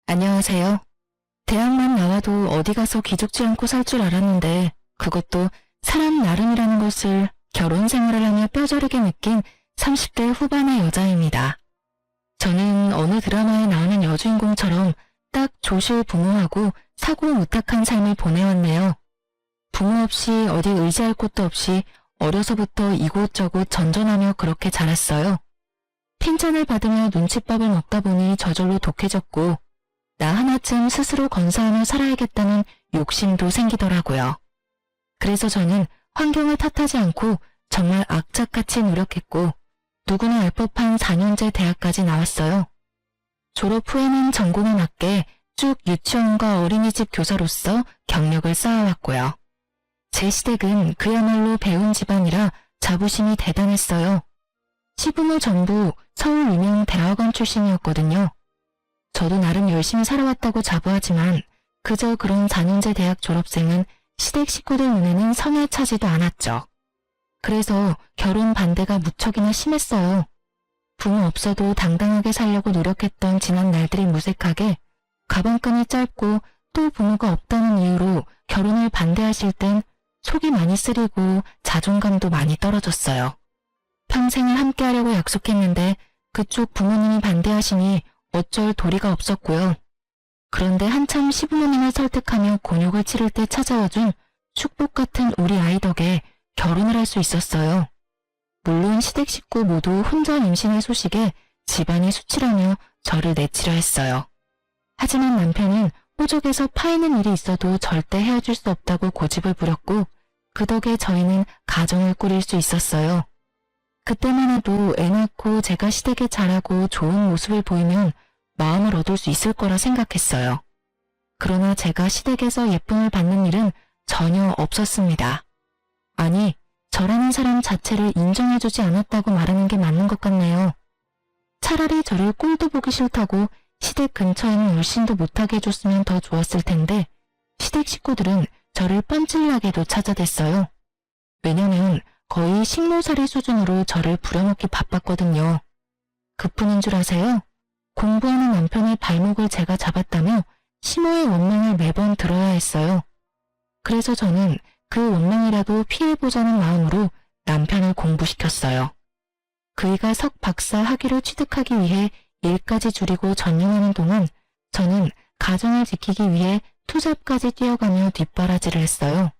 안녕하세요. 대학만 나와도 어디 가서 기죽지 않고 살 줄 알았는데 그것도 사람 나름이라는 것을 결혼 생활을 하며 뼈저리게 느낀 30대 후반의 여자입니다. 저는 어느 드라마에 나오는 여주인공처럼 딱 조실부무하고 사고무탁한 삶을 보내왔네요. 부모 없이 어디 의지할 곳도 없이 어려서부터 이곳저곳 전전하며 그렇게 자랐어요. 핀잔을 받으며 눈칫밥을 먹다 보니 저절로 독해졌고 나 하나쯤 스스로 건사하며 살아야겠다는 욕심도 생기더라고요. 그래서 저는 환경을 탓하지 않고 정말 악착같이 노력했고 누구나 알 법한 4년제 대학까지 나왔어요. 졸업 후에는 전공에 맞게 쭉 유치원과 어린이집 교사로서 경력을 쌓아왔고요. 제 시댁은 그야말로 배운 집안이라 자부심이 대단했어요. 시부모 전부 서울 유명 대학원 출신이었거든요. 저도 나름 열심히 살아왔다고 자부하지만 그저 그런 4년제 대학 졸업생은 시댁 식구들 눈에는 성에 차지도 않았죠. 그래서 결혼 반대가 무척이나 심했어요. 부모 없어도 당당하게 살려고 노력했던 지난 날들이 무색하게 가방끈이 짧고 또 부모가 없다는 이유로 결혼을 반대하실 땐 속이 많이 쓰리고 자존감도 많이 떨어졌어요. 평생을 함께하려고 약속했는데 그쪽 부모님이 반대하시니 어쩔 도리가 없었고요. 그런데 한참 시부모님을 설득하며 곤욕을 치를 때 찾아와준 축복 같은 우리 아이 덕에 결혼을 할 수 있었어요. 물론 시댁 식구 모두 혼자 임신의 소식에 집안이 수치라며 저를 내치려 했어요. 하지만 남편은 호적에서 파이는 일이 있어도 절대 헤어질 수 없다고 고집을 부렸고 그 덕에 저희는 가정을 꾸릴 수 있었어요. 그때만 해도 애 낳고 제가 시댁에 잘하고 좋은 모습을 보이면 마음을 얻을 수 있을 거라 생각했어요. 그러나 제가 시댁에서 예쁨을 받는 일은 전혀 없었습니다. 아니, 저라는 사람 자체를 인정해주지 않았다고 말하는 게 맞는 것 같네요. 차라리 저를 꼴도 보기 싫다고 시댁 근처에는 얼씬도 못하게 해줬으면 더 좋았을 텐데 시댁 식구들은 저를 뻔질나게도 찾아댔어요. 왜냐면 거의 식모살이 수준으로 저를 부려먹기 바빴거든요. 그뿐인 줄 아세요? 공부하는 남편의 발목을 제가 잡았다며 시모의 원망을 매번 들어야 했어요. 그래서 저는 그 원망이라도 피해보자는 마음으로 남편을 공부시켰어요. 그이가 석 박사 학위를 취득하기 위해 일까지 줄이고 전념하는 동안 저는 가정을 지키기 위해 투잡까지 뛰어가며 뒷바라지를 했어요.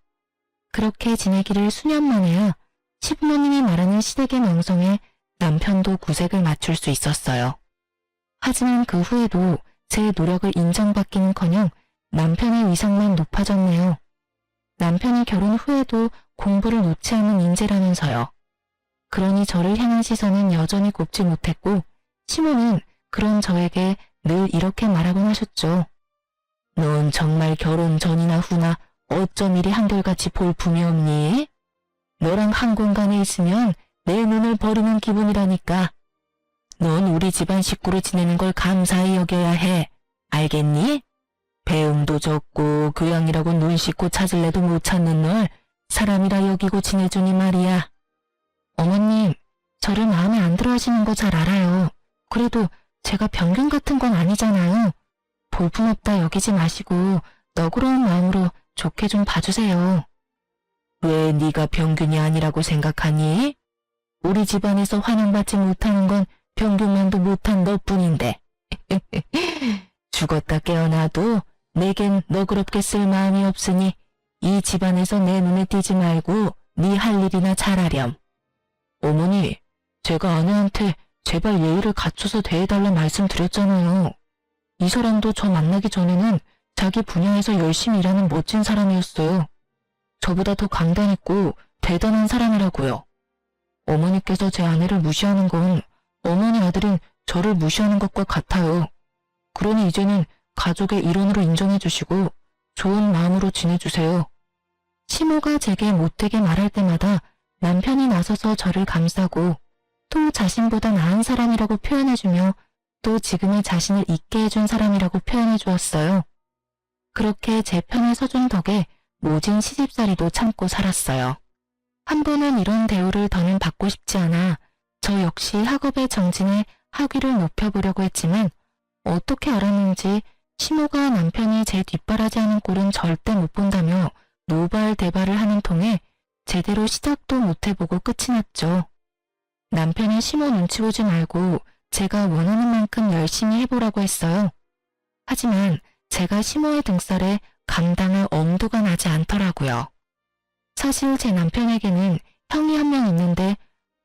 그렇게 지내기를 수년 만에야 시부모님이 말하는 시댁의 명성에 남편도 구색을 맞출 수 있었어요. 하지만 그 후에도 제 노력을 인정받기는커녕 남편의 위상만 높아졌네요. 남편이 결혼 후에도 공부를 놓지 않는 인재라면서요. 그러니 저를 향한 시선은 여전히 곱지 못했고 시모는 그런 저에게 늘 이렇게 말하곤 하셨죠. 넌 정말 결혼 전이나 후나 어쩜 이리 한결같이 볼품이 없니? 너랑 한 공간에 있으면 내 눈을 버리는 기분이라니까. 넌 우리 집안 식구로 지내는 걸 감사히 여겨야 해. 알겠니? 배움도 적고 교양이라고 눈 씻고 찾을래도 못 찾는 널 사람이라 여기고 지내주니 말이야. 어머님, 저를 마음에 안 들어 하시는 거 잘 알아요. 그래도 제가 병균 같은 건 아니잖아요. 볼품없다 여기지 마시고 너그러운 마음으로 좋게 좀 봐주세요. 왜 네가 병균이 아니라고 생각하니? 우리 집안에서 환영받지 못하는 건 병균만도 못한 너뿐인데. 죽었다 깨어나도 내겐 너그럽게 쓸 마음이 없으니 이 집안에서 내 눈에 띄지 말고 네 할 일이나 잘하렴. 어머니, 제가 아내한테 제발 예의를 갖춰서 대해달라 말씀드렸잖아요. 이 사람도 저 만나기 전에는 자기 분야에서 열심히 일하는 멋진 사람이었어요. 저보다 더 강단있고 대단한 사람이라고요. 어머니께서 제 아내를 무시하는 건 어머니 아들인 저를 무시하는 것과 같아요. 그러니 이제는 가족의 일원으로 인정해주시고 좋은 마음으로 지내주세요. 시모가 제게 못되게 말할 때마다 남편이 나서서 저를 감싸고 또 자신보다 나은 사람이라고 표현해주며 또 지금의 자신을 있게 해준 사람이라고 표현해 주었어요. 그렇게 제 편에 서준 덕에 모진 시집살이도 참고 살았어요. 한 번은 이런 대우를 더는 받고 싶지 않아 저 역시 학업에 정진해 학위를 높여보려고 했지만 어떻게 알았는지 시모가 남편이 제 뒷바라지하는 꼴은 절대 못 본다며 노발대발을 하는 통에 제대로 시작도 못 해보고 끝이 났죠. 남편이 시모 눈치 보지 말고 제가 원하는 만큼 열심히 해보라고 했어요. 하지만 제가 시모의 등살에 감당할 엄두가 나지 않더라고요. 사실 제 남편에게는 형이 한 명 있는데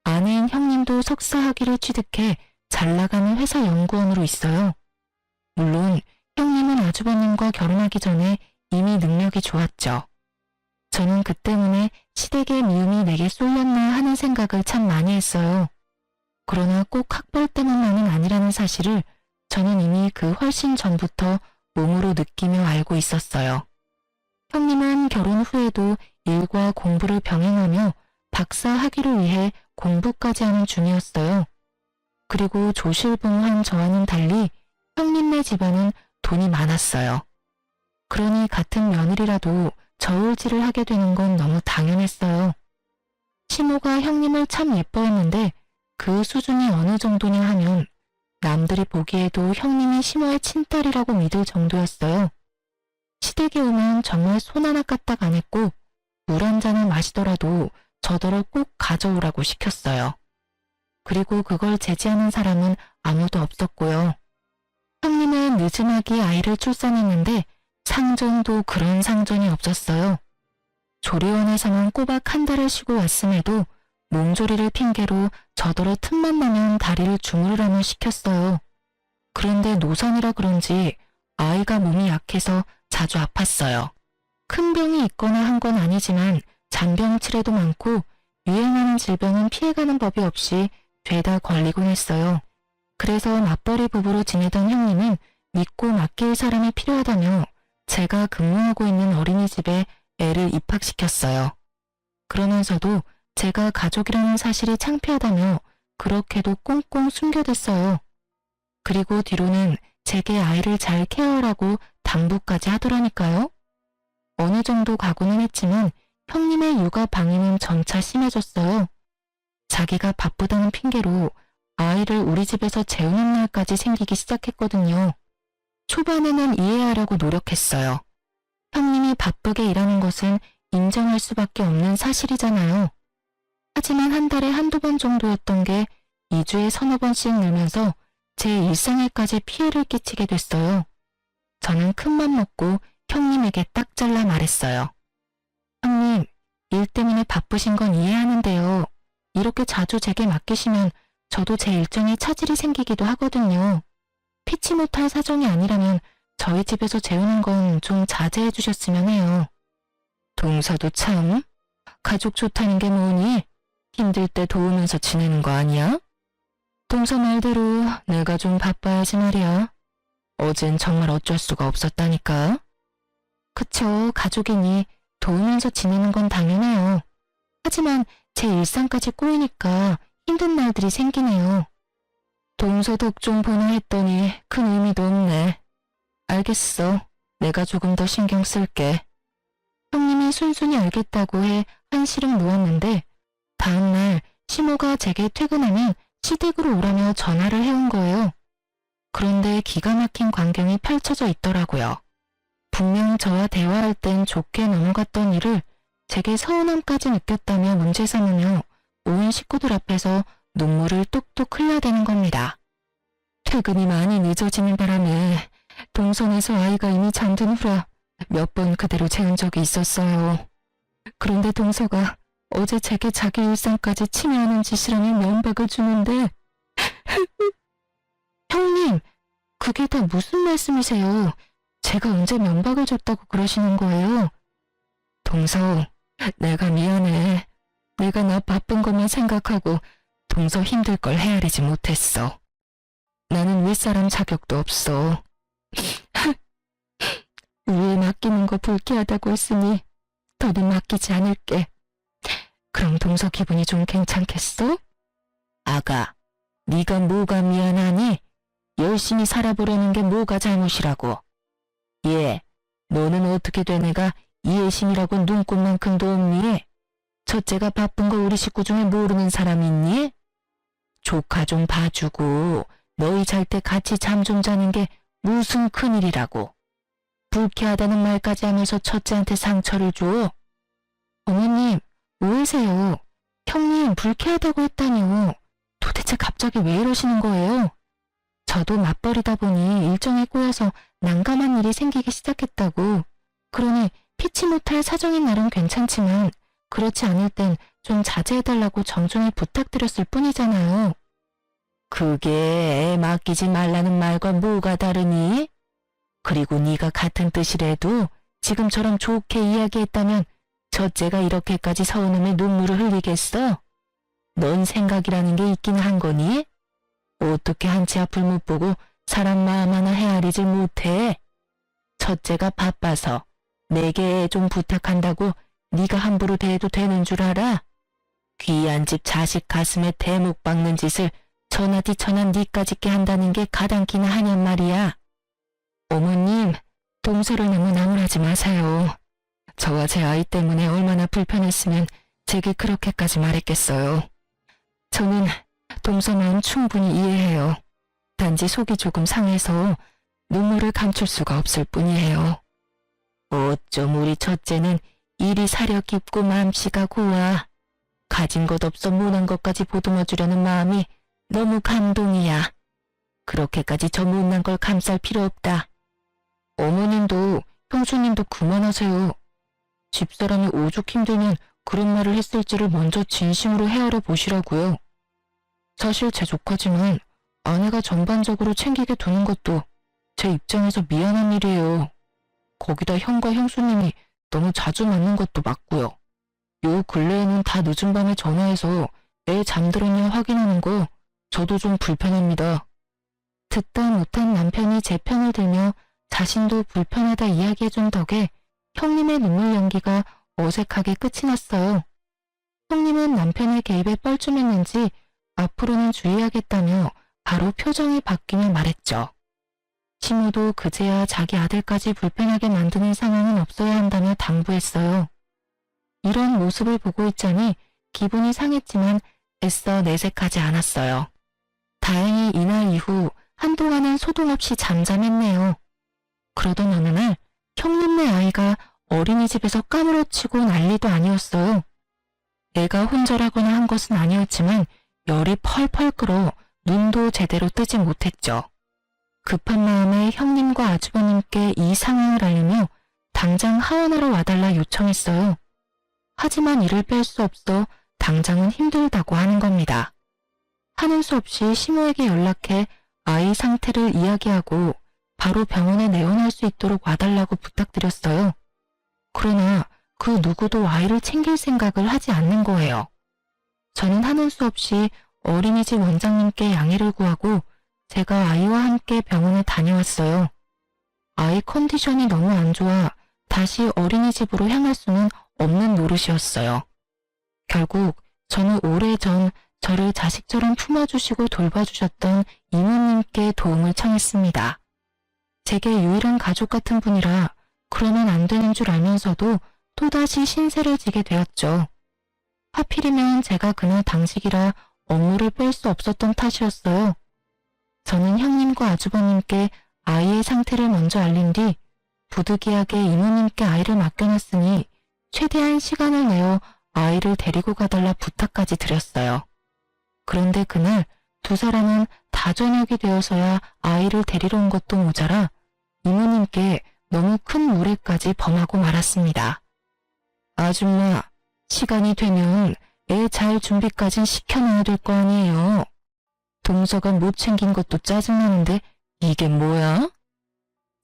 아내인 형님도 석사 학위를 취득해 잘 나가는 회사 연구원으로 있어요. 물론 형님은 아주버님과 결혼하기 전에 이미 능력이 좋았죠. 저는 그 때문에 시댁의 미움이 내게 쏠렸나 하는 생각을 참 많이 했어요. 그러나 꼭 학벌 때문만은 아니라는 사실을 저는 이미 그 훨씬 전부터 몸으로 느끼며 알고 있었어요. 형님은 결혼 후에도 일과 공부를 병행하며 박사 학위를 위해 공부까지 하는 중이었어요. 그리고 조실봉한 저와는 달리 형님네 집안은 돈이 많았어요. 그러니 같은 며느리라도 저울질을 하게 되는 건 너무 당연했어요. 시모가 형님을 참 예뻐했는데 그 수준이 어느 정도냐 하면 남들이 보기에도 형님이 시모의 친딸이라고 믿을 정도였어요. 시댁에 오면 정말 손 하나 까딱 안 했고 물 한 잔을 마시더라도 저더러 꼭 가져오라고 시켰어요. 그리고 그걸 제지하는 사람은 아무도 없었고요. 형님은 늦음하게 아이를 출산했는데 상전도 그런 상전이 없었어요. 조리원에서만 꼬박 한 달을 쉬고 왔음에도 몸조리를 핑계로 저더러 틈만 나면 다리를 주무르라며 시켰어요. 그런데 노산이라 그런지 아이가 몸이 약해서 자주 아팠어요. 큰 병이 있거나 한 건 아니지만 잔병치레도 많고 유행하는 질병은 피해가는 법이 없이 죄다 걸리곤 했어요. 그래서 맞벌이 부부로 지내던 형님은 믿고 맡길 사람이 필요하다며 제가 근무하고 있는 어린이집에 애를 입학시켰어요. 그러면서도 제가 가족이라는 사실이 창피하다며 그렇게도 꽁꽁 숨겨댔어요. 그리고 뒤로는 제게 아이를 잘 케어하라고 당부까지 하더라니까요. 어느 정도 가고는 했지만 형님의 육아 방해는 점차 심해졌어요. 자기가 바쁘다는 핑계로 아이를 우리 집에서 재우는 날까지 생기기 시작했거든요. 초반에는 이해하려고 노력했어요. 형님이 바쁘게 일하는 것은 인정할 수밖에 없는 사실이잖아요. 하지만 한 달에 한두 번 정도였던 게 2주에 서너 번씩 늘면서 제 일상에까지 피해를 끼치게 됐어요. 저는 큰맘 먹고 형님에게 딱 잘라 말했어요. 형님, 일 때문에 바쁘신 건 이해하는데요. 이렇게 자주 제게 맡기시면 저도 제 일정에 차질이 생기기도 하거든요. 피치 못할 사정이 아니라면 저희 집에서 재우는 건 좀 자제해 주셨으면 해요. 동서도 참, 가족 좋다는 게 뭐니? 힘들 때 도우면서 지내는 거 아니야? 동서 말대로 내가 좀 바빠야지 말이야. 어젠 정말 어쩔 수가 없었다니까. 그쵸, 가족이니 도우면서 지내는 건 당연해요. 하지만 제 일상까지 꼬이니까 힘든 날들이 생기네요. 동서 덕 좀 보나 했더니 큰 의미도 없네. 알겠어. 내가 조금 더 신경 쓸게. 형님이 순순히 알겠다고 해 한시름 놓았는데 다음날 시모가 제게 퇴근하면 시댁으로 오라며 전화를 해온 거예요. 그런데 기가 막힌 광경이 펼쳐져 있더라고요. 분명 저와 대화할 땐 좋게 넘어갔던 일을 제게 서운함까지 느꼈다며 문제 삼으며 온 식구들 앞에서 눈물을 뚝뚝 흘려대는 겁니다. 퇴근이 많이 늦어지는 바람에 동선에서 아이가 이미 잠든 후라 몇 번 그대로 재운 적이 있었어요. 그런데 동서가 어제 제게 자기 일상까지 침해하는 짓이라며 면박을 주는데 형님, 그게 다 무슨 말씀이세요? 제가 언제 면박을 줬다고 그러시는 거예요? 동서, 내가 미안해. 내가 나 바쁜 것만 생각하고 동서 힘들 걸 헤아리지 못했어. 나는 윗사람 자격도 없어. 위에 맡기는 거 불쾌하다고 했으니 더는 맡기지 않을게. 그럼 동서 기분이 좀 괜찮겠어? 아가, 네가 뭐가 미안하니? 열심히 살아보려는 게 뭐가 잘못이라고. 예, 너는 어떻게 된 애가 이해심이라고 눈꽃만큼도 없니? 첫째가 바쁜 거 우리 식구 중에 모르는 사람 있니? 조카 좀 봐주고 너희 잘 때 같이 잠 좀 자는 게 무슨 큰일이라고. 불쾌하다는 말까지 하면서 첫째한테 상처를 줘. 어머님, 오해세요. 형님 불쾌하다고 했다니요. 도대체 갑자기 왜 이러시는 거예요? 저도 맞벌이다 보니 일정에 꼬여서 난감한 일이 생기기 시작했다고. 그러니 피치 못할 사정인 날은 괜찮지만 그렇지 않을 땐 좀 자제해달라고 정중히 부탁드렸을 뿐이잖아요. 그게 애 맡기지 말라는 말과 뭐가 다르니? 그리고 네가 같은 뜻이라도 지금처럼 좋게 이야기했다면 첫째가 이렇게까지 서운함에 눈물을 흘리겠어? 넌 생각이라는 게 있긴 한 거니? 어떻게 한치 앞을 못 보고 사람 마음 하나 헤아리질 못해? 첫째가 바빠서 내게 애 좀 부탁한다고 네가 함부로 대해도 되는 줄 알아? 귀한 집 자식 가슴에 대목 박는 짓을 천하디천한 니까 짓게 한다는 게 가당키나 하냔 말이야. 어머님, 동서를 너무 나무라지 마세요. 저와 제 아이 때문에 얼마나 불편했으면 제게 그렇게까지 말했겠어요. 저는 동서 마음 충분히 이해해요. 단지 속이 조금 상해서 눈물을 감출 수가 없을 뿐이에요. 어쩜 우리 첫째는 일이 사려 깊고 마음씨가 고와. 가진 것 없어 못한 것까지 보듬어주려는 마음이 너무 감동이야. 그렇게까지 저 못난 걸 감쌀 필요 없다. 어머님도 형수님도 그만하세요. 집사람이 오죽 힘들면 그런 말을 했을지를 먼저 진심으로 헤아려 보시라고요. 사실 제 조카지만 아내가 전반적으로 챙기게 두는 것도 제 입장에서 미안한 일이에요. 거기다 형과 형수님이 너무 자주 만난 것도 맞고요. 요 근래에는 다 늦은 밤에 전화해서 애 잠들었냐 확인하는 거 저도 좀 불편합니다. 듣다 못한 남편이 제 편을 들며 자신도 불편하다 이야기해준 덕에 형님의 눈물 연기가 어색하게 끝이 났어요. 형님은 남편의 개입에 뻘쭘했는지 앞으로는 주의하겠다며 바로 표정이 바뀌며 말했죠. 시모도 그제야 자기 아들까지 불편하게 만드는 상황은 없어야 한다며 당부했어요. 이런 모습을 보고 있자니 기분이 상했지만 애써 내색하지 않았어요. 다행히 이날 이후 한동안은 소동 없이 잠잠했네요. 그러던 어느 날 형님네 아이가 어린이집에서 까무러치고 난리도 아니었어요. 애가 혼절하거나 한 것은 아니었지만 열이 펄펄 끓어 눈도 제대로 뜨지 못했죠. 급한 마음에 형님과 아주버님께 이 상황을 알리며 당장 하원하러 와달라 요청했어요. 하지만 이를 뺄 수 없어 당장은 힘들다고 하는 겁니다. 하는 수 없이 시모에게 연락해 아이 상태를 이야기하고 바로 병원에 내원할 수 있도록 와달라고 부탁드렸어요. 그러나 그 누구도 아이를 챙길 생각을 하지 않는 거예요. 저는 하는 수 없이 어린이집 원장님께 양해를 구하고 제가 아이와 함께 병원에 다녀왔어요. 아이 컨디션이 너무 안 좋아 다시 어린이집으로 향할 수는 없는 노릇이었어요. 결국 저는 오래전 저를 자식처럼 품어주시고 돌봐주셨던 이모님께 도움을 청했습니다. 제게 유일한 가족 같은 분이라 그러면 안 되는 줄 알면서도 또다시 신세를 지게 되었죠. 하필이면 제가 그날 당직이라 업무를 뺄 수 없었던 탓이었어요. 저는 형님과 아주버님께 아이의 상태를 먼저 알린 뒤 부득이하게 이모님께 아이를 맡겨놨으니 최대한 시간을 내어 아이를 데리고 가달라 부탁까지 드렸어요. 그런데 그날 두 사람은 다 저녁이 되어서야 아이를 데리러 온 것도 모자라 이모님께 너무 큰 무례까지 범하고 말았습니다. 아줌마, 시간이 되면 애 잘 준비까진 시켜놔야 될 거 아니에요. 동서가 못 챙긴 것도 짜증나는데 이게 뭐야?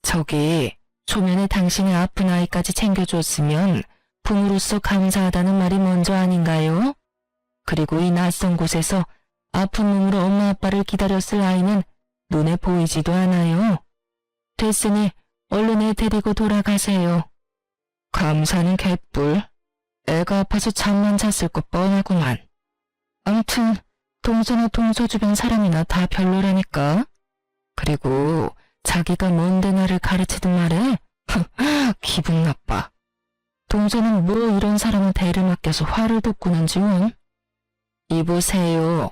저기 초면에 당신의 아픈 아이까지 챙겨줬으면 부모로서 감사하다는 말이 먼저 아닌가요? 그리고 이 낯선 곳에서 아픈 몸으로 엄마 아빠를 기다렸을 아이는 눈에 보이지도 않아요. 됐으니 얼른 애 데리고 돌아가세요. 감사는 개뿔. 애가 아파서 잠만 잤을 것 뻔하구만. 암튼 동서나 동서 주변 사람이나 다 별로라니까. 그리고 자기가 뭔데 나를 가르치든 말해? 기분 나빠. 동서는 뭐 이런 사람한테 애를 맡겨서 화를 돋구는지 원? 이보세요.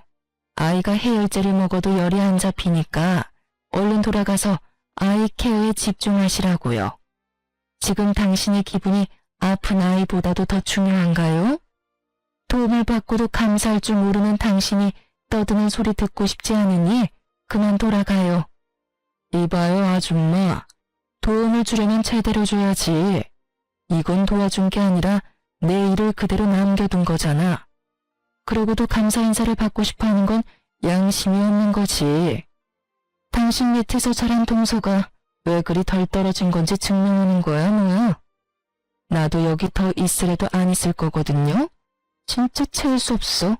아이가 해열제를 먹어도 열이 안 잡히니까 얼른 돌아가서 아이 케어에 집중하시라고요. 지금 당신의 기분이 아픈 아이보다도 더 중요한가요? 도움을 받고도 감사할 줄 모르는 당신이 떠드는 소리 듣고 싶지 않으니 그만 돌아가요. 이봐요, 아줌마. 도움을 주려면 제대로 줘야지. 이건 도와준 게 아니라 내 일을 그대로 남겨둔 거잖아. 그러고도 감사 인사를 받고 싶어 하는 건 양심이 없는 거지. 당신 밑에서 자란 동서가 왜 그리 덜 떨어진 건지 증명하는 거야, 뭐야? 나도 여기 더 있으래도 안 있을 거거든요? 진짜 채울 수 없어.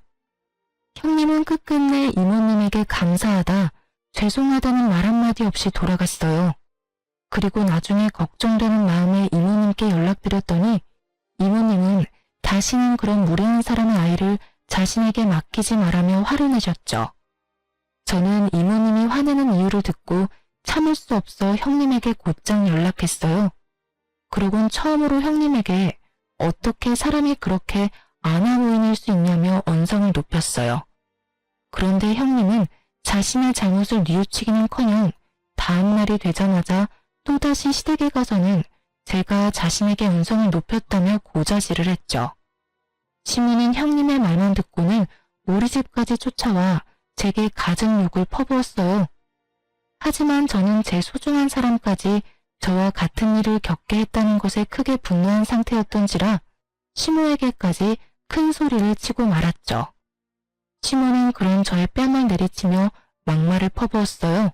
형님은 끝끝내 이모님에게 감사하다, 죄송하다는 말 한마디 없이 돌아갔어요. 그리고 나중에 걱정되는 마음에 이모님께 연락드렸더니 이모님은 다시는 그런 무례한 사람의 아이를 자신에게 맡기지 말라며 화를 내셨죠. 저는 이모님이 화내는 이유를 듣고 참을 수 없어 형님에게 곧장 연락했어요. 그러곤 처음으로 형님에게 어떻게 사람이 그렇게 아나무인일 수 있냐며 언성을 높였어요. 그런데 형님은 자신의 잘못을 뉘우치기는커녕 다음 날이 되자마자 또다시 시댁에 가서는 제가 자신에게 언성을 높였다며 고자질을 했죠. 시모는 형님의 말만 듣고는 우리 집까지 쫓아와 제게 갖은 욕을 퍼부었어요. 하지만 저는 제 소중한 사람까지 저와 같은 일을 겪게 했다는 것에 크게 분노한 상태였던지라 시모에게까지 큰 소리를 치고 말았죠. 시모는 그런 저의 뺨을 내리치며 막말을 퍼부었어요.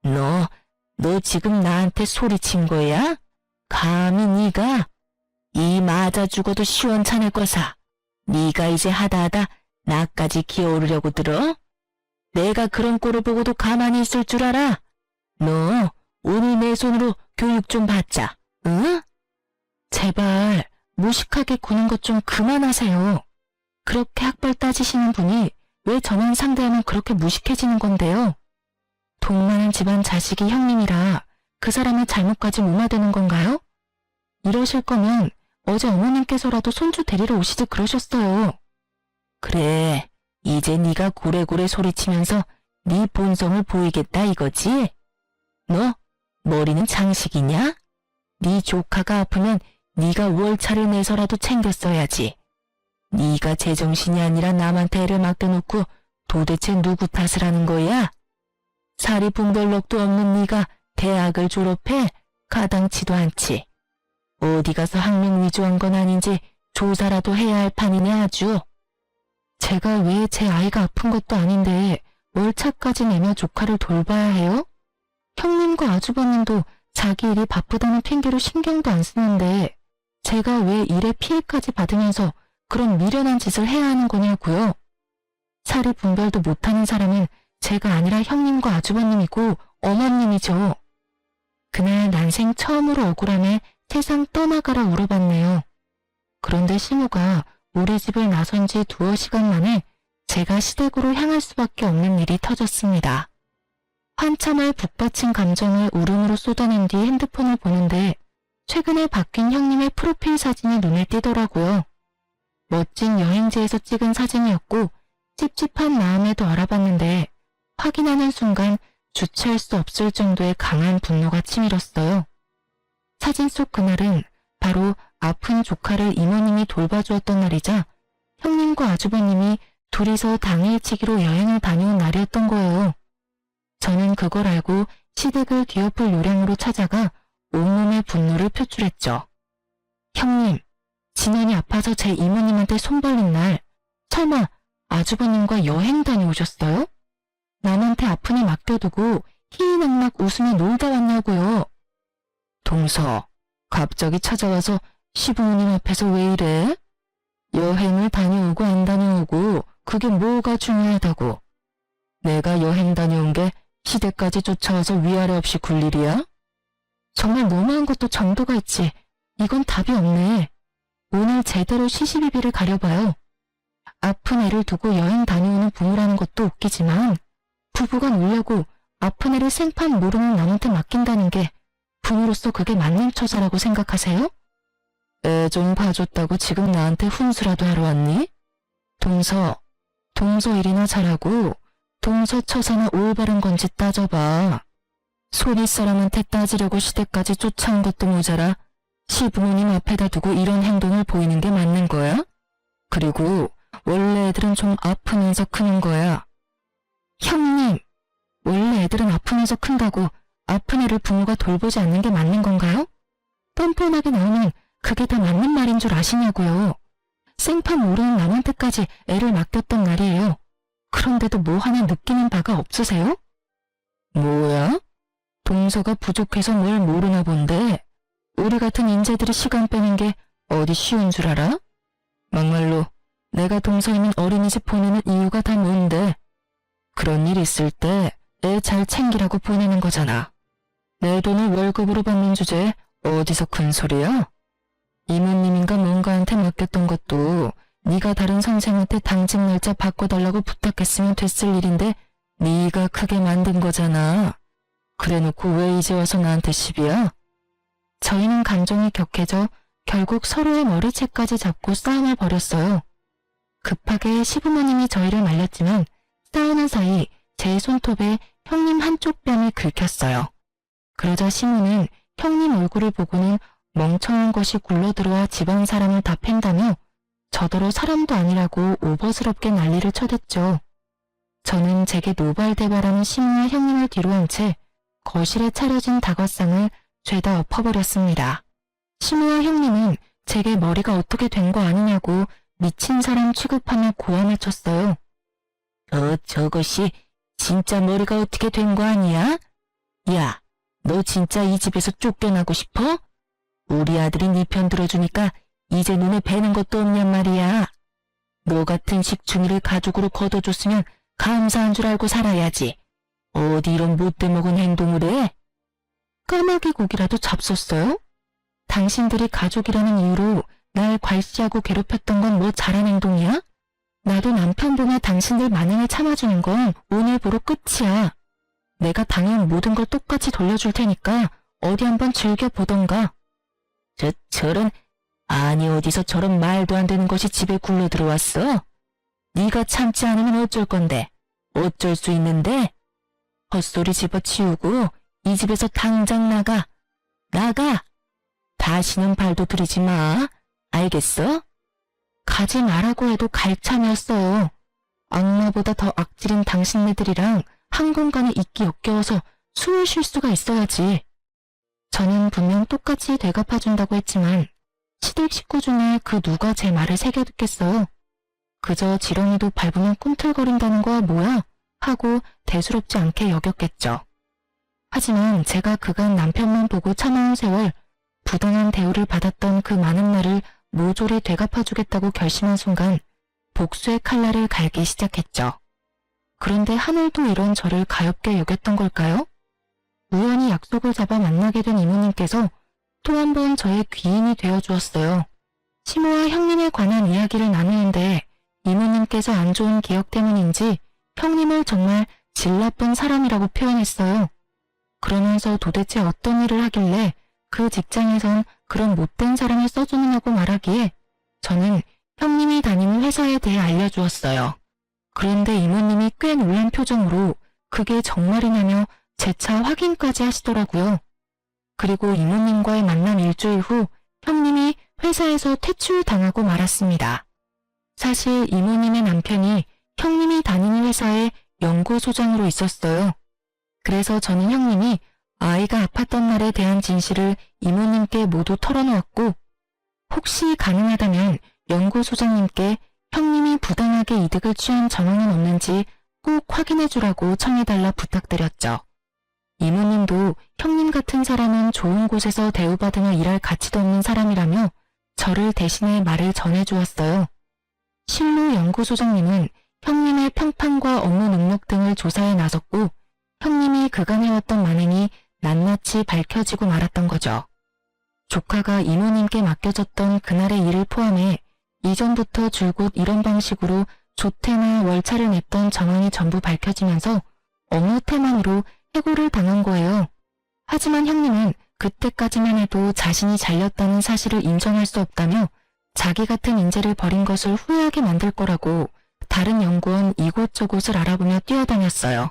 너 지금 나한테 소리친 거야? 감히 네가? 이 맞아 죽어도 시원찮을 거사. 네가 이제 하다하다 나까지 기어오르려고 들어? 내가 그런 꼴을 보고도 가만히 있을 줄 알아? 너 오늘 내 손으로 교육 좀 받자, 응? 제발 무식하게 구는 것 좀 그만하세요. 그렇게 학벌 따지시는 분이 왜 저만 상대하면 그렇게 무식해지는 건데요? 돈 많은 집안 자식이 형님이라 그 사람의 잘못까지 무마되는 건가요? 이러실 거면 어제 어머님께서라도 손주 데리러 오시지 그러셨어요. 그래, 이제 네가 고래고래 소리치면서 네 본성을 보이겠다 이거지? 너 머리는 장식이냐? 네 조카가 아프면 네가 월차를 내서라도 챙겼어야지. 네가 제정신이 아니라 남한테 애를 맡겨놓고 도대체 누구 탓을 하는 거야? 사리분별력도 없는 네가 대학을 졸업해 가당치도 않지. 어디 가서 학력 위조한 건 아닌지 조사라도 해야 할 판이네 아주. 제가 왜 제 아이가 아픈 것도 아닌데 월차까지 내며 조카를 돌봐야 해요? 형님과 아주버님도 자기 일이 바쁘다는 핑계로 신경도 안 쓰는데 제가 왜 일에 피해까지 받으면서 그런 미련한 짓을 해야 하는 거냐고요. 사리 분별도 못하는 사람은 제가 아니라 형님과 아주버님이고 어머님이죠. 그날 난생 처음으로 억울함에 세상 떠나가라 울어봤네요. 그런데 시모가 우리 집을 나선 지 2시간 만에 제가 시댁으로 향할 수밖에 없는 일이 터졌습니다. 한참을 북받친 감정을 울음으로 쏟아낸 뒤 핸드폰을 보는데 최근에 바뀐 형님의 프로필 사진이 눈에 띄더라고요. 멋진 여행지에서 찍은 사진이었고 찝찝한 마음에도 알아봤는데 확인하는 순간 주체할 수 없을 정도의 강한 분노가 치밀었어요. 사진 속 그날은 바로 아픈 조카를 이모님이 돌봐주었던 날이자 형님과 아주버님이 둘이서 당일치기로 여행을 다녀온 날이었던 거예요. 저는 그걸 알고 시댁을 뒤엎을 요량으로 찾아가 온몸의 분노를 표출했죠. 형님, 진현이 아파서 제 이모님한테 손 벌린 날 설마 아주버님과 여행 다녀오셨어요? 남한테 아픈 애 맡겨두고 희희낙낙 웃으며 놀다 왔냐고요. 동서, 갑자기 찾아와서 시부모님 앞에서 왜 이래? 여행을 다녀오고 안 다녀오고 그게 뭐가 중요하다고. 내가 여행 다녀온 게 시댁까지 쫓아와서 위아래 없이 굴 일이야? 정말 너무한 것도 정도가 있지. 이건 답이 없네. 오늘 제대로 시시비비를 가려봐요. 아픈 애를 두고 여행 다녀오는 부모라는 것도 웃기지만 부부가 놀려고 아픈 애를 생판 모르는 남한테 맡긴다는 게 부모로서 그게 맞는 처사라고 생각하세요? 애 좀 봐줬다고 지금 나한테 훈수라도 하러 왔니? 동서 일이나 잘하고 동서 처사나 올바른 건지 따져봐. 손윗 사람한테 따지려고 시댁까지 쫓아온 것도 모자라 시부모님 앞에다 두고 이런 행동을 보이는 게 맞는 거야? 그리고 원래 애들은 좀 아프면서 크는 거야. 형님, 원래 애들은 아프면서 큰다고 아픈 애를 부모가 돌보지 않는 게 맞는 건가요? 뻔뻔하게 나오면 그게 다 맞는 말인 줄 아시냐고요. 생판 모르는 남한테까지 애를 맡겼던 날이에요. 그런데도 뭐 하나 느끼는 바가 없으세요? 뭐야? 동서가 부족해서 뭘 모르나 본데 우리 같은 인재들이 시간 빼는 게 어디 쉬운 줄 알아? 막말로 내가 동서이면 어린이집 보내는 이유가 다 뭔데? 그런 일 있을 때 애 잘 챙기라고 보내는 거잖아. 내 돈을 월급으로 받는 주제에 어디서 큰 소리야? 이모님인가 뭔가한테 맡겼던 것도 네가 다른 선생한테 당직 날짜 바꿔달라고 부탁했으면 됐을 일인데 네가 크게 만든 거잖아. 그래놓고 왜 이제 와서 나한테 시비야? 저희는 감정이 격해져 결국 서로의 머리채까지 잡고 싸움을 벌였어요. 급하게 시부모님이 저희를 말렸지만 싸우는 사이 제 손톱에 형님 한쪽 뺨이 긁혔어요. 그러자 시모는 형님 얼굴을 보고는 멍청한 것이 굴러들어와 집안 사람을 다 팬다며 저더러 사람도 아니라고 오버스럽게 난리를 쳐댔죠. 저는 제게 노발대발하는 시모와 형님을 뒤로한 채 거실에 차려진 다과상을 죄다 엎어버렸습니다. 시모와 형님은 제게 머리가 어떻게 된 거 아니냐고 미친 사람 취급하며 고함을 쳤어요. 저것이 진짜 머리가 어떻게 된 거 아니야? 야, 너 진짜 이 집에서 쫓겨나고 싶어? 우리 아들이 네 편 들어주니까 이제 눈에 뵈는 것도 없냔 말이야. 너 같은 식충이를 가족으로 거둬줬으면 감사한 줄 알고 살아야지. 어디 이런 못돼먹은 행동을 해? 까마귀 고기라도 잡섰어요? 당신들이 가족이라는 이유로 날 괄시하고 괴롭혔던 건 뭐 잘한 행동이야? 나도 남편 보며 당신들 만행을 참아주는 건 오늘부로 끝이야. 내가 당연 모든 걸 똑같이 돌려줄 테니까 어디 한번 즐겨보던가. 저런, 아니 어디서 저런 말도 안 되는 것이 집에 굴러 들어왔어? 네가 참지 않으면 어쩔 건데? 어쩔 수 있는데? 헛소리 집어치우고 이 집에서 당장 나가. 나가! 다시는 발도 들이지 마. 알겠어? 가지 말라고 해도 갈 참이었어요. 악마보다 더 악질인 당신네들이랑 한 공간에 있기 역겨워서 숨을 쉴 수가 있어야지. 저는 분명 똑같이 되갚아준다고 했지만 시댁 식구 중에 그 누가 제 말을 새겨 듣겠어요. 그저 지렁이도 밟으면 꿈틀거린다는 거야 뭐야? 하고 대수롭지 않게 여겼겠죠. 하지만 제가 그간 남편만 보고 참아온 세월, 부당한 대우를 받았던 그 많은 날을 모조리 되갚아주겠다고 결심한 순간 복수의 칼날을 갈기 시작했죠. 그런데 하늘도 이런 저를 가엾게 여겼던 걸까요? 우연히 약속을 잡아 만나게 된 이모님께서 또 한 번 저의 귀인이 되어주었어요. 시모와 형님에 관한 이야기를 나누는데 이모님께서 안 좋은 기억 때문인지 형님을 정말 질 나쁜 사람이라고 표현했어요. 그러면서 도대체 어떤 일을 하길래 그 직장에선 그런 못된 사람을 써주느냐고 말하기에 저는 형님이 다니는 회사에 대해 알려주었어요. 그런데 이모님이 꽤 놀란 표정으로 그게 정말이냐며 재차 확인까지 하시더라고요. 그리고 이모님과의 만남 일주일 후 형님이 회사에서 퇴출당하고 말았습니다. 사실 이모님의 남편이 형님이 다니는 회사의 연구소장으로 있었어요. 그래서 저는 형님이 아이가 아팠던 날에 대한 진실을 이모님께 모두 털어놓았고 혹시 가능하다면 연구소장님께 형님이 부당하게 이득을 취한 정황은 없는지 꼭 확인해주라고 청해달라 부탁드렸죠. 이모님도 형님 같은 사람은 좋은 곳에서 대우받으며 일할 가치도 없는 사람이라며 저를 대신해 말을 전해주었어요. 실로 연구소장님은 형님의 평판과 업무 능력 등을 조사해 나섰고 형님이 그간 해왔던 만행이 낱낱이 밝혀지고 말았던 거죠. 조카가 이모님께 맡겨졌던 그날의 일을 포함해 이전부터 줄곧 이런 방식으로 조퇴나 월차를 냈던 정황이 전부 밝혀지면서 업무 태만으로 해고를 당한 거예요. 하지만 형님은 그때까지만 해도 자신이 잘렸다는 사실을 인정할 수 없다며 자기 같은 인재를 버린 것을 후회하게 만들 거라고 다른 연구원 이곳저곳을 알아보며 뛰어다녔어요.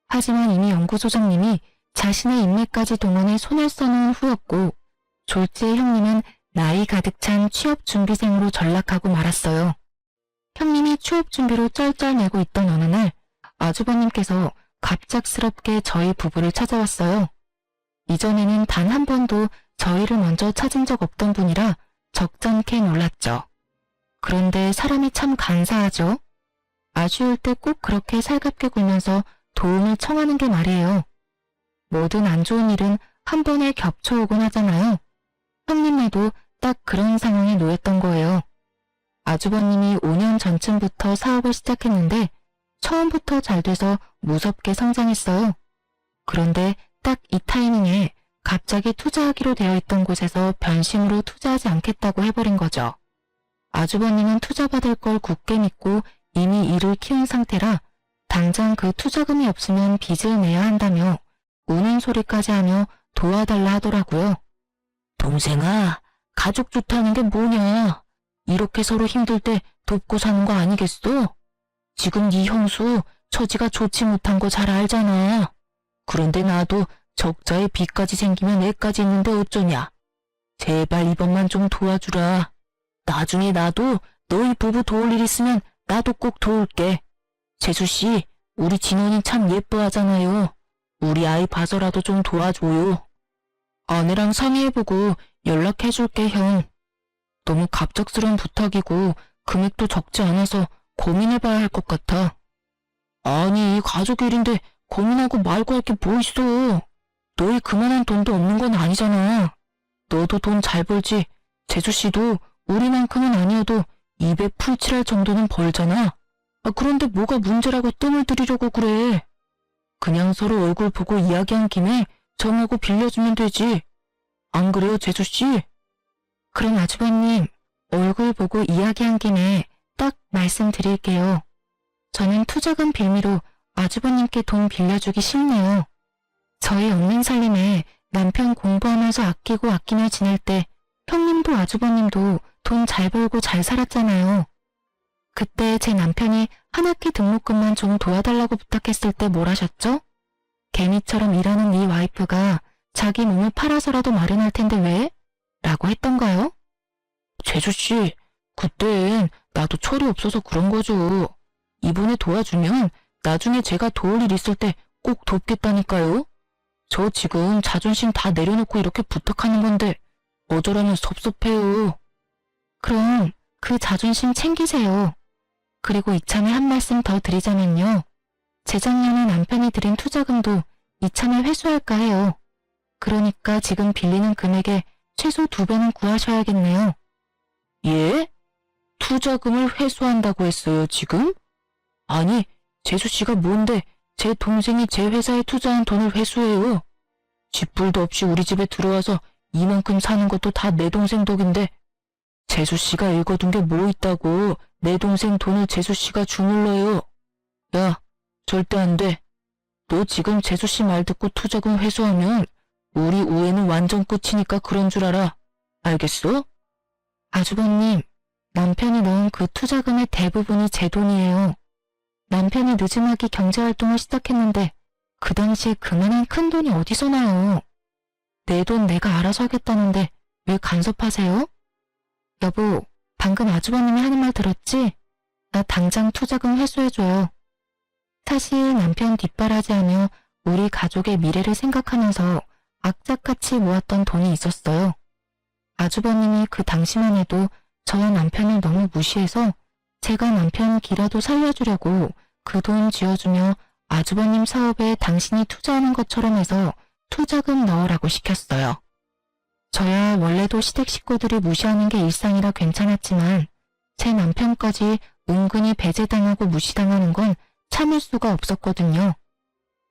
하지만 이미 연구소장님이 자신의 인맥까지 동원해 손을 써놓은 후였고 졸지의 형님은 나이 가득 찬 취업준비생으로 전락하고 말았어요. 형님이 취업준비로 쩔쩔매고 있던 어느 날 아주버님께서 갑작스럽게 저희 부부를 찾아왔어요. 이전에는 단 한 번도 저희를 먼저 찾은 적 없던 분이라 적잖게 놀랐죠. 그런데 사람이 참 간사하죠. 아쉬울 때 꼭 그렇게 살갑게 굴면서 도움을 청하는 게 말이에요. 모든 안 좋은 일은 한 번에 겹쳐오곤 하잖아요. 형님네도 딱 그런 상황에 놓였던 거예요. 아주버님이 5년 전쯤부터 사업을 시작했는데 처음부터 잘 돼서 무섭게 성장했어요. 그런데 딱 이 타이밍에 갑자기 투자하기로 되어 있던 곳에서 변심으로 투자하지 않겠다고 해버린 거죠. 아주버님은 투자받을 걸 굳게 믿고 이미 일을 키운 상태라 당장 그 투자금이 없으면 빚을 내야 한다며 우는 소리까지 하며 도와달라 하더라고요. 동생아, 가족 좋다는 게 뭐냐? 이렇게 서로 힘들 때 돕고 사는 거 아니겠어? 지금 네 형수 처지가 좋지 못한 거 잘 알잖아. 그런데 나도 적자에 빚까지 생기면 애까지 있는데 어쩌냐. 제발 이번만 좀 도와주라. 나중에 나도 너희 부부 도울 일 있으면 나도 꼭 도울게. 재수씨, 우리 진원이 참 예뻐하잖아요. 우리 아이 봐서라도 좀 도와줘요. 아내랑 상의해보고 연락해줄게, 형. 너무 갑작스러운 부탁이고 금액도 적지 않아서 고민해봐야 할 것 같아. 아니, 가족 일인데 고민하고 말고 할 게 뭐 있어. 너희 그만한 돈도 없는 건 아니잖아. 너도 돈 잘 벌지. 재수씨도 우리만큼은 아니어도 입에 풀칠할 정도는 벌잖아. 그런데 뭐가 문제라고 뜸을 들이려고 그래. 그냥 서로 얼굴 보고 이야기한 김에 정하고 빌려주면 되지. 안 그래요, 재수씨? 그럼 아주버님, 얼굴 보고 이야기한 김에 딱 말씀드릴게요. 저는 투자금 빌미로 아주버님께 돈 빌려주기 싫네요. 저희 없는 살림에 남편 공부하면서 아끼고 아끼며 지낼 때 형님도 아주버님도 돈 잘 벌고 잘 살았잖아요. 그때 제 남편이 한 학기 등록금만 좀 도와달라고 부탁했을 때 뭘 하셨죠? 개미처럼 일하는 네 와이프가 자기 몸을 팔아서라도 마련할 텐데 왜? 라고 했던가요? 재수씨, 그땐 나도 철이 없어서 그런 거죠. 이번에 도와주면 나중에 제가 도울 일 있을 때 꼭 돕겠다니까요. 저 지금 자존심 다 내려놓고 이렇게 부탁하는 건데 어쩌라면 섭섭해요. 그럼 그 자존심 챙기세요. 그리고 이참에 한 말씀 더 드리자면요. 재작년에 남편이 들인 투자금도 이참에 회수할까 해요. 그러니까 지금 빌리는 금액의 최소 2배는 구하셔야겠네요. 예? 투자금을 회수한다고 했어요, 지금? 아니, 재수씨가 뭔데 제 동생이 제 회사에 투자한 돈을 회수해요. 쥐뿔도 없이 우리 집에 들어와서 이만큼 사는 것도 다 내 동생 덕인데 재수씨가 읽어둔 게 뭐 있다고 내 동생 돈을 재수씨가 주물러요. 야, 절대 안 돼. 너 지금 재수씨 말 듣고 투자금 회수하면 우리 우애는 완전 끝이니까 그런 줄 알아. 알겠어? 아주버님, 남편이 넣은 그 투자금의 대부분이 제 돈이에요. 남편이 늦음하기 경제활동을 시작했는데 그 당시에 그만한 큰 돈이 어디서 나요. 내 돈 내가 알아서 하겠다는데 왜 간섭하세요? 여보, 방금 아주버님이 하는 말 들었지? 나 당장 투자금 회수해줘요. 사실 남편 뒷바라지하며 우리 가족의 미래를 생각하면서 악착같이 모았던 돈이 있었어요. 아주버님이 그 당시만 해도 저와 남편을 너무 무시해서 제가 남편 기라도 살려주려고 그 돈 쥐어주며 아주버님 사업에 당신이 투자하는 것처럼 해서 투자금 넣으라고 시켰어요. 저야 원래도 시댁 식구들이 무시하는 게 일상이라 괜찮았지만 제 남편까지 은근히 배제당하고 무시당하는 건 참을 수가 없었거든요.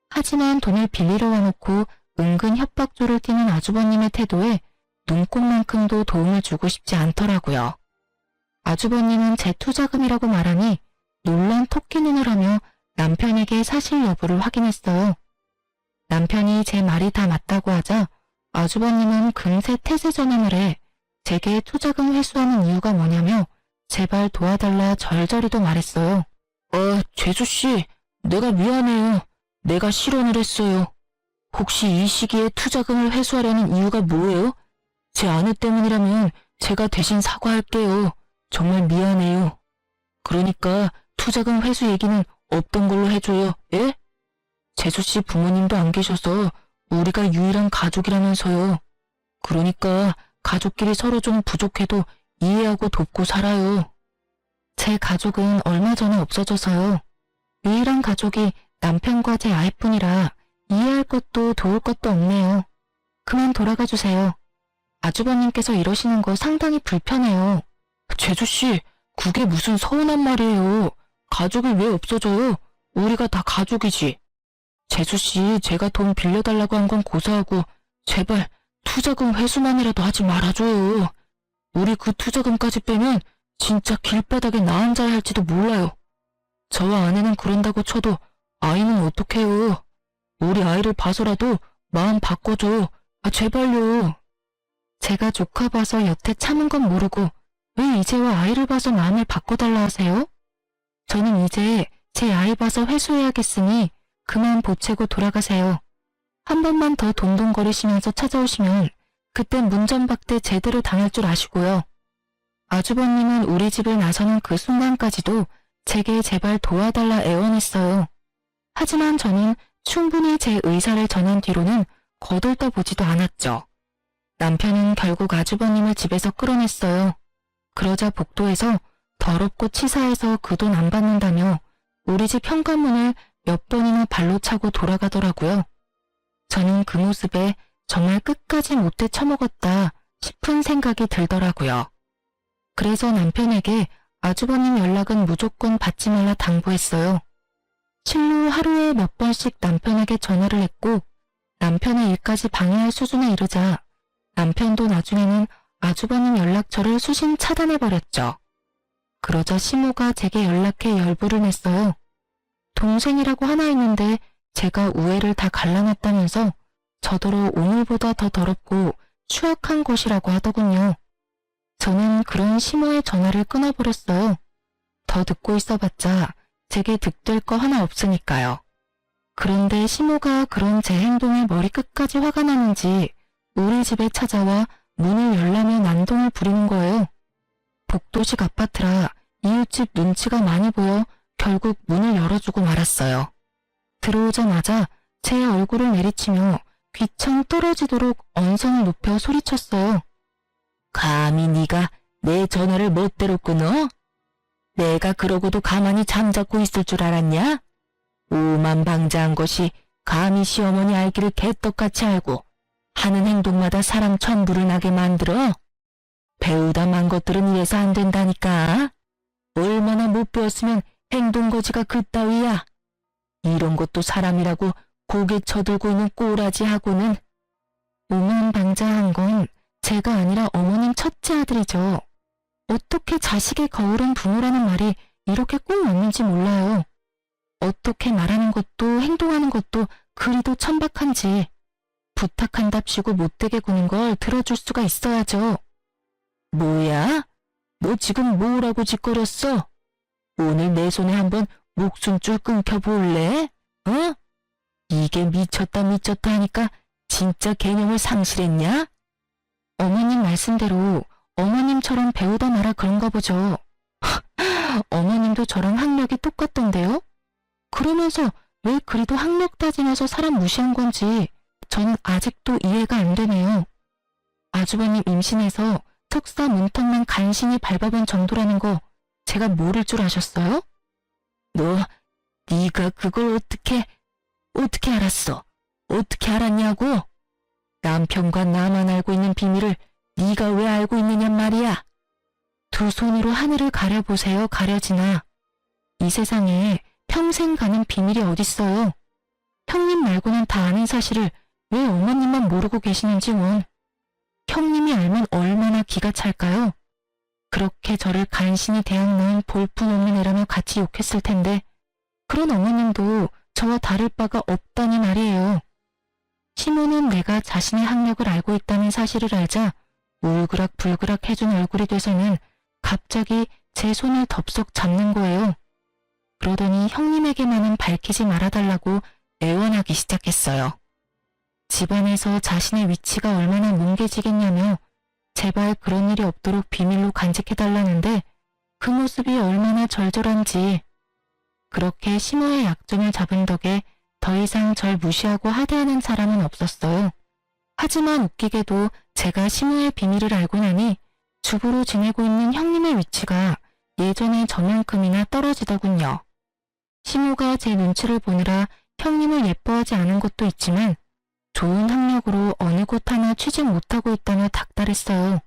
하지만 돈을 빌리러 와놓고 은근 협박조를 띠는 아주버님의 태도에 눈꼽만큼도 도움을 주고 싶지 않더라고요. 아주버님은 제 투자금이라고 말하니 놀란 토끼 눈을 하며 남편에게 사실 여부를 확인했어요. 남편이 제 말이 다 맞다고 하자 아주버님은 금세 태세 전환을 해 제게 투자금 회수하는 이유가 뭐냐며 제발 도와달라 절절히도 말했어요. 재수씨, 내가 미안해요. 내가 실언을 했어요. 혹시 이 시기에 투자금을 회수하려는 이유가 뭐예요? 제 아내 때문이라면 제가 대신 사과할게요. 정말 미안해요. 그러니까 투자금 회수 얘기는 없던 걸로 해줘요. 예? 재수씨 부모님도 안 계셔서 우리가 유일한 가족이라면서요. 그러니까 가족끼리 서로 좀 부족해도 이해하고 돕고 살아요. 제 가족은 얼마 전에 없어져서요. 유일한 가족이 남편과 제 아이뿐이라 이해할 것도 도울 것도 없네요. 그만 돌아가 주세요. 아주버님께서 이러시는 거 상당히 불편해요. 재수씨, 그게 무슨 서운한 말이에요. 가족이 왜 없어져요? 우리가 다 가족이지. 재수씨, 제가 돈 빌려달라고 한 건 고사하고 제발 투자금 회수만이라도 하지 말아줘요. 우리 그 투자금까지 빼면 진짜 길바닥에 나 앉아야 할지도 몰라요. 저와 아내는 그런다고 쳐도 아이는 어떡해요. 우리 아이를 봐서라도 마음 바꿔줘요. 제발요. 제가 조카 봐서 여태 참은 건 모르고 왜 이제와 아이를 봐서 마음을 바꿔달라 하세요? 저는 이제 제 아이 봐서 회수해야겠으니 그만 보채고 돌아가세요. 한 번만 더 동동거리시면서 찾아오시면 그땐 문전박대 제대로 당할 줄 아시고요. 아주버님은 우리 집을 나서는 그 순간까지도 제게 제발 도와달라 애원했어요. 하지만 저는 충분히 제 의사를 전한 뒤로는 거들떠보지도 않았죠. 남편은 결국 아주버님을 집에서 끌어냈어요. 그러자 복도에서 더럽고 치사해서 그 돈 안 받는다며 우리 집 현관문을 몇 번이나 발로 차고 돌아가더라고요. 저는 그 모습에 정말 끝까지 못돼 처먹었다 싶은 생각이 들더라고요. 그래서 남편에게 아주버님 연락은 무조건 받지 말라 당부했어요. 실로 하루에 몇 번씩 남편에게 전화를 했고 남편의 일까지 방해할 수준에 이르자 남편도 나중에는 아주버님 연락처를 수신 차단해버렸죠. 그러자 시모가 제게 연락해 열불을 냈어요. 동생이라고 하나 있는데 제가 우애를 다 갈라놨다면서 저더러 오늘보다 더 더럽고 추악한 것이라고 하더군요. 저는 그런 시모의 전화를 끊어버렸어요. 더 듣고 있어봤자 제게 득될 거 하나 없으니까요. 그런데 시모가 그런 제 행동에 머리끝까지 화가 나는지 우리 집에 찾아와 문을 열라며 난동을 부리는 거예요. 복도식 아파트라 이웃집 눈치가 많이 보여 결국 문을 열어주고 말았어요. 들어오자마자 제 얼굴을 내리치며 귀청 떨어지도록 언성을 높여 소리쳤어요. 감히 네가 내 전화를 멋대로 끊어? 내가 그러고도 가만히 잠자고 있을 줄 알았냐? 오만방자한 것이 감히 시어머니 알기를 개떡같이 알고 하는 행동마다 사람 천불을 나게 만들어? 배우다 만 것들은 이래서 안 된다니까. 얼마나 못 배웠으면 행동거지가 그따위야. 이런 것도 사람이라고 고개 쳐들고 있는 꼬라지하고는. 오만방자한 건 제가 아니라 어머님 첫째 아들이죠. 어떻게 자식의 거울은 부모라는 말이 이렇게 꼭 맞는지 몰라요. 어떻게 말하는 것도 행동하는 것도 그리도 천박한지. 부탁한답시고 못되게 구는 걸 들어줄 수가 있어야죠. 뭐야? 너 지금 뭐라고 짓거렸어? 오늘 내 손에 한번 목숨줄 끊겨볼래? 어? 이게 미쳤다 하니까 진짜 개념을 상실했냐? 어머님 말씀대로 어머님처럼 배우다 말아 그런가 보죠. 어머님도 저랑 학력이 똑같던데요? 그러면서 왜 그리도 학력 따지면서 사람 무시한 건지 저는 아직도 이해가 안 되네요. 아주버님 임신해서 석사 문턱만 간신히 밟아본 정도라는 거 제가 모를 줄 아셨어요? 네가 그걸 어떻게 알았어? 어떻게 알았냐고? 남편과 나만 알고 있는 비밀을 네가 왜 알고 있느냔 말이야. 두 손으로 하늘을 가려보세요. 가려지나. 이 세상에 평생 가는 비밀이 어딨어요. 형님 말고는 다 아는 사실을 왜 어머님만 모르고 계시는지 원. 형님이 알면 얼마나 기가 찰까요? 그렇게 저를 간신히 대학 낳은 볼품없는 애라며 같이 욕했을 텐데 그런 어머님도 저와 다를 바가 없다니 말이에요. 시모는 내가 자신의 학력을 알고 있다는 사실을 알자 울그락불그락 해준 얼굴이 돼서는 갑자기 제 손을 덥석 잡는 거예요. 그러더니 형님에게만은 밝히지 말아달라고 애원하기 시작했어요. 집안에서 자신의 위치가 얼마나 뭉개지겠냐며 제발 그런 일이 없도록 비밀로 간직해달라는데 그 모습이 얼마나 절절한지. 그렇게 심호의 약점을 잡은 덕에 더 이상 절 무시하고 하대하는 사람은 없었어요. 하지만 웃기게도 제가 심호의 비밀을 알고 나니 주부로 지내고 있는 형님의 위치가 예전에 저만큼이나 떨어지더군요. 심호가 제 눈치를 보느라 형님을 예뻐하지 않은 것도 있지만 좋은 학력으로 어느 곳 하나 취직 못하고 있다며 닥달했어요.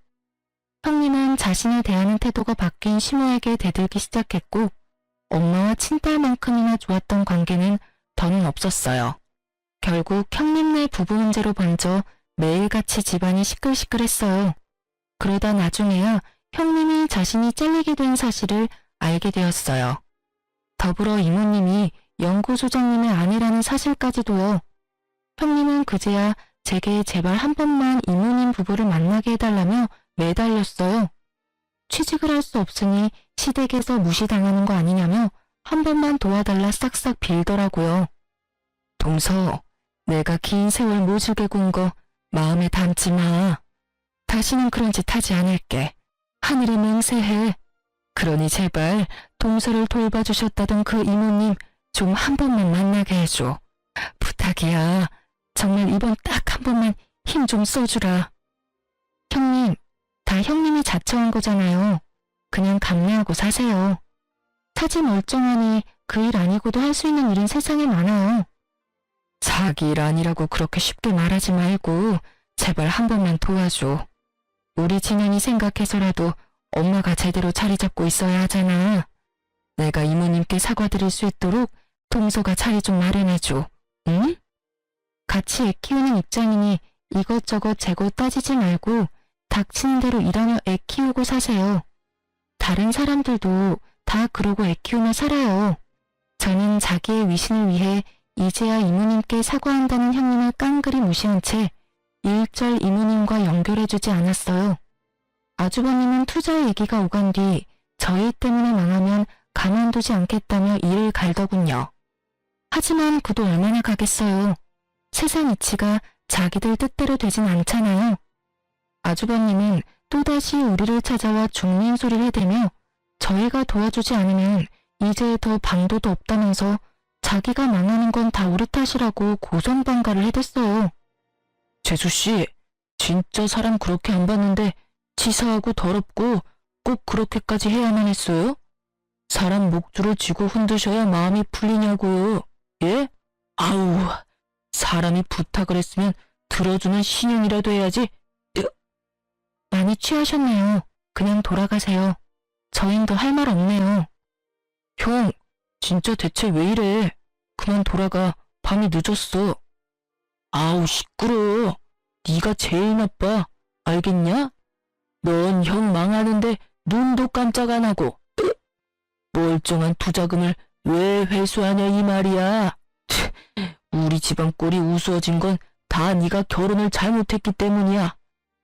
형님은 자신을 대하는 태도가 바뀐 심호에게 대들기 시작했고 엄마와 친딸만큼이나 좋았던 관계는 더는 없었어요. 결국 형님네 부부 문제로 번져 매일같이 집안이 시끌시끌했어요. 그러다 나중에야 형님이 자신이 잘리게 된 사실을 알게 되었어요. 더불어 이모님이 연구소장님의 아내라는 사실까지도요. 형님은 그제야 제게 제발 한 번만 이모님 부부를 만나게 해달라며 매달렸어요. 취직을 할 수 없으니 시댁에서 무시당하는 거 아니냐며 한 번만 도와달라 싹싹 빌더라고요. 동서, 내가 긴 세월 모질게 군 거 마음에 담지 마. 다시는 그런 짓 하지 않을게. 하늘이 맹세해. 그러니 제발 동서를 돌봐주셨다던 그 이모님 좀 한 번만 만나게 해줘. 부탁이야. 정말 이번 딱 한 번만 힘 좀 써주라. 형님, 다 형님이 자처한 거잖아요. 그냥 감내하고 사세요. 타지 멀쩡하니 그 일 아니고도 할 수 있는 일은 세상에 많아요. 자기 일 아니라고 그렇게 쉽게 말하지 말고 제발 한 번만 도와줘. 우리 진영이 생각해서라도 엄마가 제대로 자리 잡고 있어야 하잖아. 내가 이모님께 사과드릴 수 있도록 동서가 자리 좀 마련해줘. 응? 같이 애 키우는 입장이니 이것저것 재고 따지지 말고 닥치는 대로 일하며 애 키우고 사세요. 다른 사람들도 다 그러고 애 키우며 살아요. 저는 자기의 위신을 위해 이제야 이모님께 사과한다는 형님을 깡그리 무시한 채 일절 이모님과 연결해주지 않았어요. 아주버님은 투자 얘기가 오간 뒤 저희 때문에 망하면 가만두지 않겠다며 이를 갈더군요. 하지만 그도 얼마나 가겠어요. 세상 이치가 자기들 뜻대로 되진 않잖아요. 아주버님은 또다시 우리를 찾아와 죽는 소리를 해대며 저희가 도와주지 않으면 이제 더 방도도 없다면서 자기가 망하는 건 다 우리 탓이라고 고성방가를 해댔어요. 재수씨, 진짜 사람 그렇게 안 봤는데 치사하고 더럽고 꼭 그렇게까지 해야만 했어요? 사람 목줄을 쥐고 흔드셔야 마음이 풀리냐고요. 예? 아우, 사람이 부탁을 했으면 들어주는 신용이라도 해야지. 많이 취하셨네요. 그냥 돌아가세요. 저흰 더 할 말 없네요. 형, 진짜 대체 왜 이래? 그만 돌아가. 밤이 늦었어. 아우, 시끄러워. 네가 제일 나빠. 알겠냐? 넌 형 망하는데 눈도 깜짝 안 하고 멀쩡한 투자금을 왜 회수하냐 이 말이야. 우리 집안 꼴이 우스워진 건 다 네가 결혼을 잘못했기 때문이야.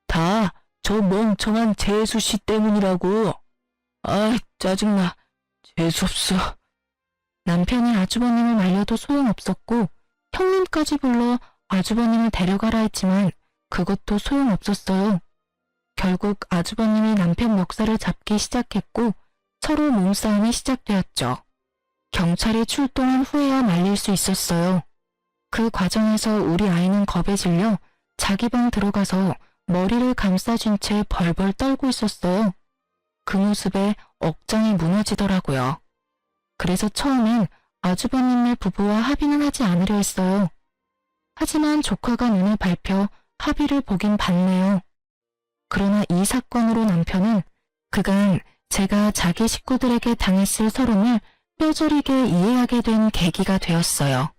다 저 멍청한 재수씨 때문이라고. 아이, 짜증나. 재수없어. 남편이 아주버님을 말려도 소용없었고 형님까지 불러 아주버님을 데려가라 했지만 그것도 소용없었어요. 결국 아주버님이 남편 멱살을 잡기 시작했고 서로 몸싸움이 시작되었죠. 경찰이 출동한 후에야 말릴 수 있었어요. 그 과정에서 우리 아이는 겁에 질려 자기 방 들어가서 머리를 감싸준 채 벌벌 떨고 있었어요. 그 모습에 억장이 무너지더라고요. 그래서 처음엔 아주버님네 부부와 합의는 하지 않으려 했어요. 하지만 조카가 눈을 밟혀 합의를 보긴 봤네요. 그러나 이 사건으로 남편은 그간 제가 자기 식구들에게 당했을 서름을 뼈저리게 이해하게 된 계기가 되었어요.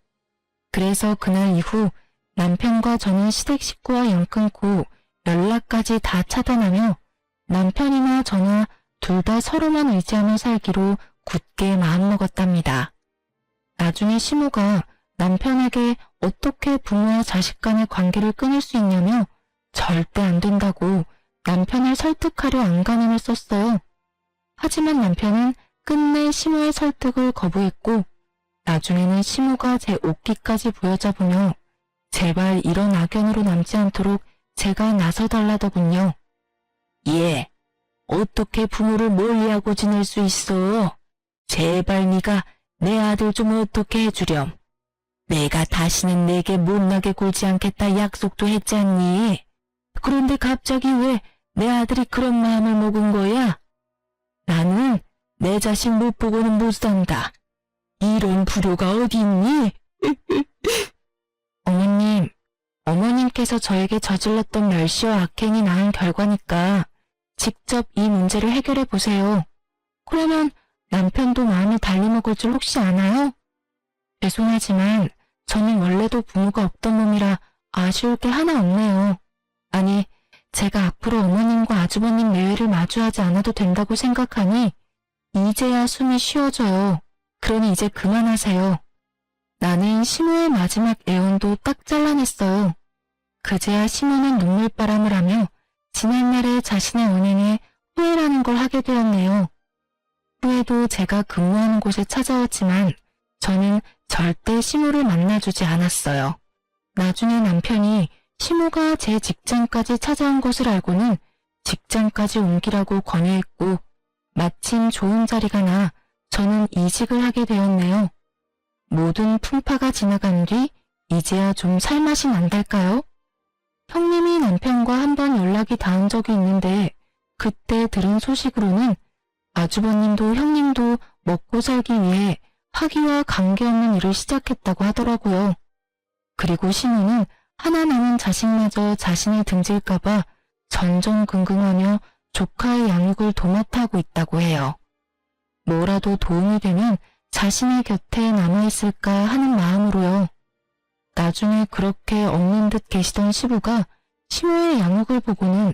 그래서 그날 이후 남편과 저는 시댁 식구와 연 끊고 연락까지 다 차단하며 남편이나 저나 둘 다 서로만 의지하며 살기로 굳게 마음먹었답니다. 나중에 시모가 남편에게 어떻게 부모와 자식 간의 관계를 끊을 수 있냐며 절대 안 된다고 남편을 설득하려 안간힘을 썼어요. 하지만 남편은 끝내 시모의 설득을 거부했고 나중에는 시모가 제 옷깃까지 부여잡으며 제발 이런 악연으로 남지 않도록 제가 나서달라더군요. 예, 어떻게 부모를 멀리하고 지낼 수 있어? 제발 네가 내 아들 좀 어떻게 해주렴. 내가 다시는 내게 못나게 굴지 않겠다 약속도 했지 않니? 그런데 갑자기 왜 내 아들이 그런 마음을 먹은 거야? 나는 내 자식 못 보고는 못 산다. 이런 불효가 어디 있니? 어머님, 어머님께서 저에게 저질렀던 멸시와 악행이 낳은 결과니까 직접 이 문제를 해결해 보세요. 그러면 남편도 마음이 달리 먹을 줄 혹시 아나요? 죄송하지만 저는 원래도 부모가 없던 몸이라 아쉬울 게 하나 없네요. 아니, 제가 앞으로 어머님과 아주버님 매회를 마주하지 않아도 된다고 생각하니 이제야 숨이 쉬어져요. 그러니 이제 그만하세요. 나는 시모의 마지막 애원도 딱 잘라냈어요. 그제야 시모는 눈물바람을 하며 지난날의 자신의 언행에 후회라는 걸 하게 되었네요. 후에도 제가 근무하는 곳에 찾아왔지만 저는 절대 시모를 만나주지 않았어요. 나중에 남편이 시모가 제 직장까지 찾아온 것을 알고는 직장까지 옮기라고 권유했고 마침 좋은 자리가 나 저는 이직을 하게 되었네요. 모든 풍파가 지나간 뒤 이제야 좀 살맛이 난달까요? 형님이 남편과 한 번 연락이 닿은 적이 있는데 그때 들은 소식으로는 아주버님도 형님도 먹고 살기 위해 화기와 관계없는 일을 시작했다고 하더라고요. 그리고 시모는 하나 남은 자식마저 자신이 등질까봐 전전긍긍하며 조카의 양육을 도맡아 하고 있다고 해요. 뭐라도 도움이 되면 자신의 곁에 남아있을까 하는 마음으로요. 나중에 그렇게 없는 듯 계시던 시부가 시모의 양육을 보고는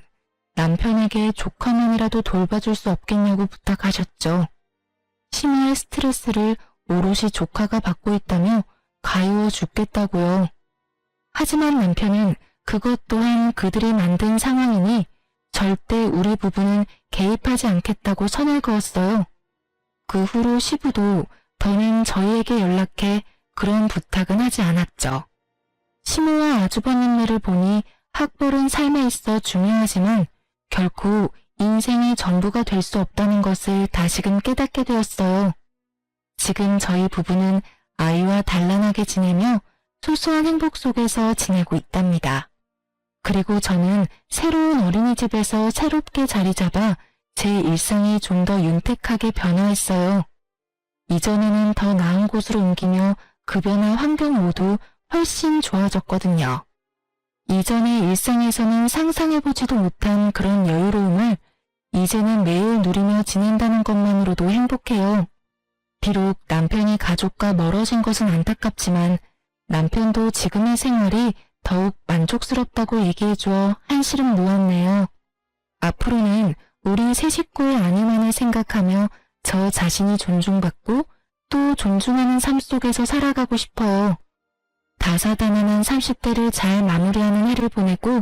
남편에게 조카만이라도 돌봐줄 수 없겠냐고 부탁하셨죠. 시모의 스트레스를 오롯이 조카가 받고 있다며 가여워 죽겠다고요. 하지만 남편은 그것 또한 그들이 만든 상황이니 절대 우리 부부는 개입하지 않겠다고 선을 그었어요. 그 후로 시부도 더는 저희에게 연락해 그런 부탁은 하지 않았죠. 시모와 아주버님네를 보니 학벌은 삶에 있어 중요하지만 결코 인생의 전부가 될 수 없다는 것을 다시금 깨닫게 되었어요. 지금 저희 부부는 아이와 단란하게 지내며 소소한 행복 속에서 지내고 있답니다. 그리고 저는 새로운 어린이집에서 새롭게 자리 잡아 제 일상이 좀 더 윤택하게 변화했어요. 이전에는 더 나은 곳으로 옮기며 급여나 환경 모두 훨씬 좋아졌거든요. 이전의 일상에서는 상상해보지도 못한 그런 여유로움을 이제는 매일 누리며 지낸다는 것만으로도 행복해요. 비록 남편이 가족과 멀어진 것은 안타깝지만 남편도 지금의 생활이 더욱 만족스럽다고 얘기해줘 한시름 놓았네요. 앞으로는 우리 세 식구의 안위만을 생각하며 저 자신이 존중받고 또 존중하는 삶 속에서 살아가고 싶어요. 다사다난한 30대를 잘 마무리하는 해를 보내고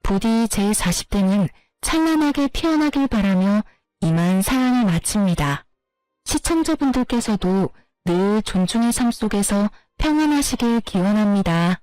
부디 제 40대는 찬란하게 피어나길 바라며 이만 사연을 마칩니다. 시청자분들께서도 늘 존중의 삶 속에서 평안하시길 기원합니다.